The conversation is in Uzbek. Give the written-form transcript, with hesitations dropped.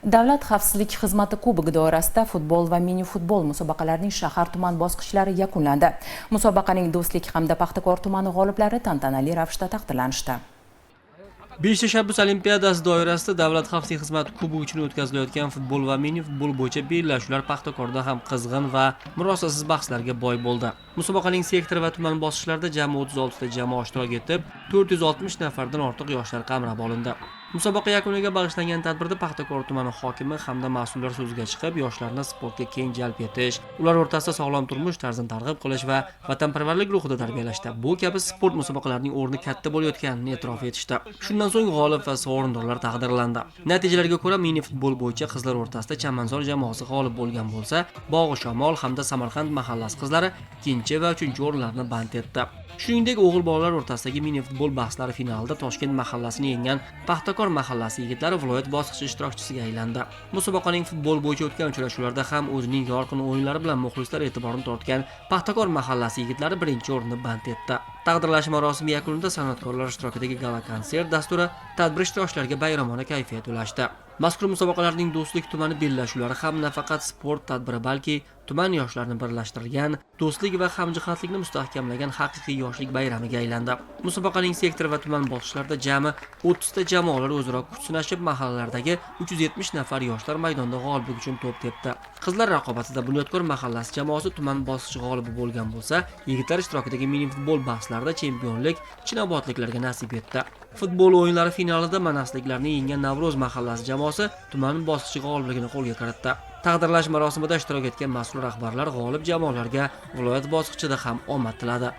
Davlat xavfsizlik xizmati kubogi doirasida futbol va mini futbol musobaqalarining shahar tuman bosqichlari yakunlandi. Musobaqaning Do'stlik hamda Paxtakor tumani g'oliblari tantanali ravishda taqdirlanishdi. 5 tashabbus olimpiadasi doirasida Davlat xavfsizlik xizmati kubogi uchun o'tkazilayotgan futbol va mini futbol bo'yicha bellashuvlar Paxtakorda ham qizg'in va murosasiz bahslarga boy bo'ldi. Musobaqaning sektor va tuman bosqichlarida jami 36 ta jamoa ishtirok etib, 460 nafardan ortiq yoshlar qamrab olindi. Musobaqa yakuniga bag'ishlangan tadbirda Paxtakor tumani hokimi hamda mas'ullar so'zga chiqib, yoshlarni sportga keng jalb etish, ular o'rtasida sog'lom turmush tarzini targ'ib qilish va vatanparvarlik ruhida tarbiyalashda bu kabi sport musobaqalarining o'rni katta bo'layotganini e'tirof etishdi. Shundan so'ng g'olib va sovrindorlar taqdirlandi. Natijalarga ko'ra mini futbol bo'yicha qizlar o'rtasida Chamanzor jamoasi g'olib bo'lgan bo'lsa, Bog'i Shamol hamda Samarqand mahallasi qizlari ikkinchi va uchinchi o'rinlarni band etdi. Shuningdek, o'g'il bolalar o'rtasidagi mini futbol bahslari finalida Toshkent mahallasini yenggan Paxtakor mahallasi yigitlari viloyat bosqichi ishtirokchisiga aylandi. Musobaqaning futbol bo'yicha o'tgan uchrashuvlarda ham o'zining yorqin o'yinlari bilan muxlislar e'tiborini tortgan Paxtakor mahallasi yigitlari birinchi o'rinni band etdi. Taqdirlash marosimi yakunida san'atkorlar ishtirokidagi gala konsert dasturi tadbir ishtirokchilariga bayramona kayfiyat ulashdi. Mazkur musobaqalarning Do'stlik tumani bellashuvlari ham nafaqat sport tadbiri, balki tuman yoshlarini birlashtirgan, do'stlik va hamjihatlikni mustahkamlagan haqiqiy yoshlik bayramiga aylandi. Musobaqaning sektor va tuman bosqichlarida jami 30 ta jamoalar o'zaro kuch sinashib, mahallalardagi 370 nafar yoshlar maydonda g'oliblik uchun to'p tepdi. Qizlar raqobatida Bunyodkor mahallasi jamoasi tuman bosqichi g'olibi bo'lgan bo'lsa, yigitlar ishtirokidagi mini futbol bahslarida chempionlik chinobodliklarga nasib etdi. Futbol o'yinlari finalida manasliklarni yenggan Navro'z mahallasi jamoasi tuman bosqichi g'olibligini qo'lga kiritdi. Taqdirlash marosimida ishtirok etgan mas'ul rahbarlar g'olib jamoalarga viloyat bosqichida ham omad tiladi.